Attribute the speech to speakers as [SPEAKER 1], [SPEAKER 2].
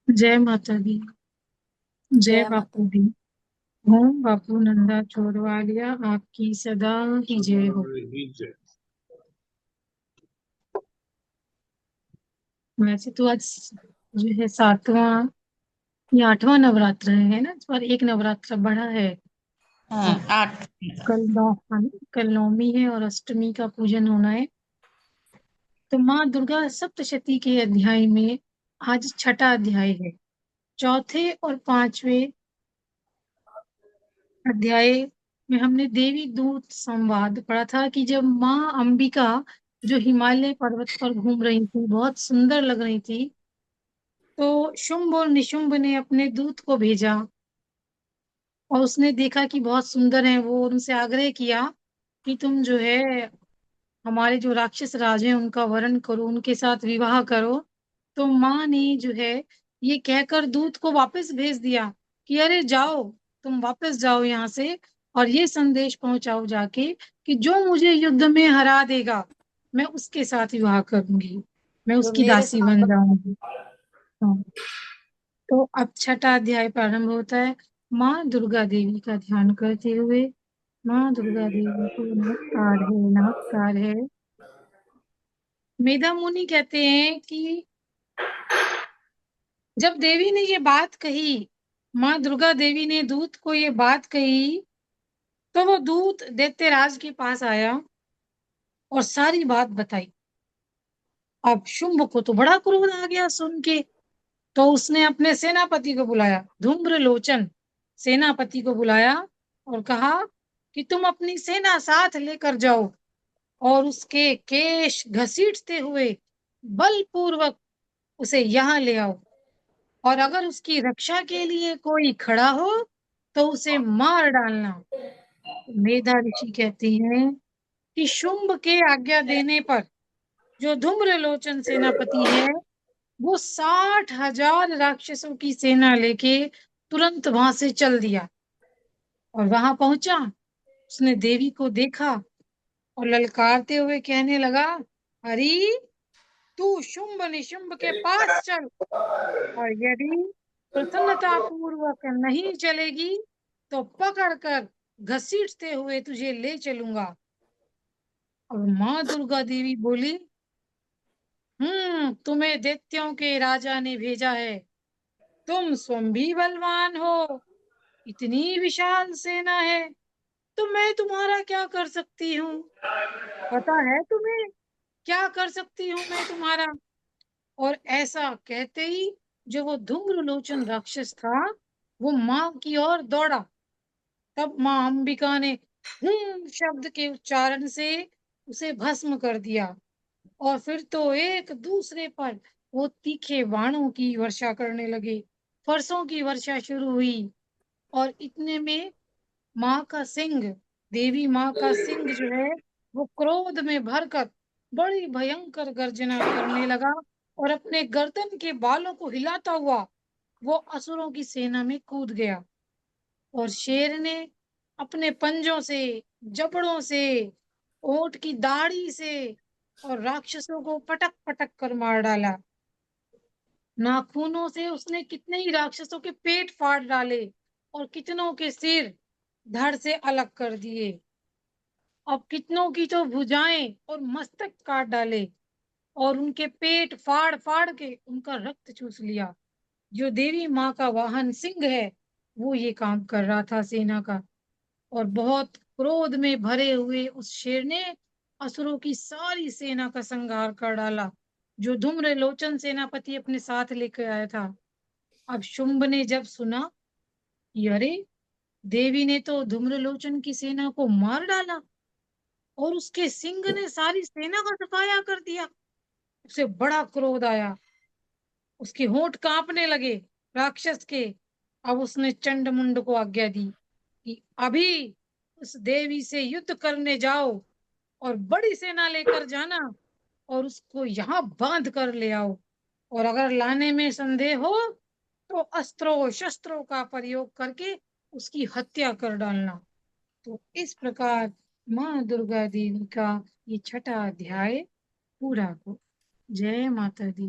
[SPEAKER 1] जय माता दी। जय
[SPEAKER 2] जय माता
[SPEAKER 1] बापू दी। ओम बापू नंदा छोड़वालिया आपकी सदा की जय हो। वैसे तो आज जो है सातवां या आठवां नवरात्र है ना, इस बार एक नवरात्र बढ़ा है।
[SPEAKER 2] हाँ,
[SPEAKER 1] और
[SPEAKER 2] 8।
[SPEAKER 1] कल नवमी है और अष्टमी का पूजन होना है। तो माँ दुर्गा सप्तशती के अध्याय में आज छठा अध्याय है। चौथे और पांचवें अध्याय में हमने देवी दूत संवाद पढ़ा था कि जब माँ अंबिका जो हिमालय पर्वत पर घूम रही थी, बहुत सुंदर लग रही थी, तो शुंभ और निशुंभ ने अपने दूत को भेजा और उसने देखा कि बहुत सुंदर है वो, और उनसे आग्रह किया कि तुम जो है हमारे जो राक्षस राज हैं उनका वरण करो, उनके साथ विवाह करो। तो माँ ने जो है ये कहकर दूत को वापस भेज दिया कि अरे जाओ, तुम वापस जाओ यहाँ से, और ये संदेश पहुंचाओ जाके कि जो मुझे युद्ध में हरा देगा मैं उसके साथ विवाह करूंगी, मैं
[SPEAKER 2] जो
[SPEAKER 1] उसकी
[SPEAKER 2] मेरे
[SPEAKER 1] दासी
[SPEAKER 2] साथ
[SPEAKER 1] बन जाऊंगी। हाँ। तो अब छठा अध्याय प्रारंभ होता है। माँ दुर्गा देवी का ध्यान करते हुए। माँ दुर्गा देवी को नमस्कार है, नमस्कार है। मेधा मुनि कहते हैं कि जब देवी ने ये बात कही, माँ दुर्गा देवी ने दूत को ये बात कही, तो वो दूत दैत्यराज के पास आया और सारी बात बताई। अब शुंभ को तो बड़ा क्रोध आ गया सुन के। तो उसने अपने सेनापति को बुलाया, धूम्र लोचन सेनापति को बुलाया और कहा कि तुम अपनी सेना साथ लेकर जाओ और उसके केश घसीटते हुए बलपूर्वक उसे यहाँ ले आओ, और अगर उसकी रक्षा के लिए कोई खड़ा हो तो उसे मार डालना। मेधा ऋषि कहती हैं कि शुंभ के आज्ञा देने पर जो धूम्रलोचन सेनापति है वो 60,000 राक्षसों की सेना लेके तुरंत वहां से चल दिया और वहां पहुंचा। उसने देवी को देखा और ललकारते हुए कहने लगा, अरे तू शुंभ निशुंभ के पास चल, और यदि प्रसन्नता पूर्वक नहीं चलेगी तो पकड़कर घसीटते हुए तुझे ले चलूंगा। और माँ दुर्गा देवी बोली, तुम्हें दैत्यों के राजा ने भेजा है, तुम स्वयं भी बलवान हो, इतनी विशाल सेना है, तो मैं तुम्हारा क्या कर सकती हूँ? पता है तुम्हें क्या कर सकती हूँ मैं तुम्हारा? और ऐसा कहते ही जो वो धूम्रलोचन राक्षस था वो माँ की ओर दौड़ा। तब माँ अंबिका ने शब्द के उच्चारण से उसे भस्म कर दिया, और फिर तो एक दूसरे पर वो तीखे बाणों की वर्षा करने लगे। फरसों की वर्षा शुरू हुई और इतने में माँ का सिंह, देवी माँ का सिंह जो है वो क्रोध में भरकर बड़ी भयंकर गर्जना करने लगा और अपने गर्दन के बालों को हिलाता हुआ वो असुरों की सेना में कूद गया। और शेर ने अपने पंजों से, जबड़ों से, ओंठ की दाढ़ी से और राक्षसों को पटक पटक कर मार डाला। नाखूनों से उसने कितने ही राक्षसों के पेट फाड़ डाले और कितनों के सिर धड़ से अलग कर दिए। अब कितनों की तो भुजाएं और मस्तक काट डाले और उनके पेट फाड़ फाड़ के उनका रक्त चूस लिया। जो देवी माँ का वाहन सिंह है वो ये काम कर रहा था सेना का। और बहुत क्रोध में भरे हुए उस शेर ने असुरों की सारी सेना का संहार कर डाला जो धूम्र लोचन सेनापति अपने साथ लेकर आया था। अब शुंभ ने जब सुना कि अरे देवी ने तो धूम्रलोचन की सेना को मार डाला और उसके सिंह ने सारी सेना का सफाया कर दिया, उसे बड़ा क्रोध आया। उसके होंठ कांपने लगे राक्षस के। अब उसने चंडमुंड को आज्ञा दी कि अभी उस देवी से युद्ध करने जाओ और बड़ी सेना लेकर जाना और उसको यहाँ बांध कर ले आओ, और अगर लाने में संदेह हो तो अस्त्रों शस्त्रों का प्रयोग करके उसकी हत्या कर डालना। तो इस प्रकार माँ दुर्गा देवी का ये छठा अध्याय पूरा हो। जय माता दी।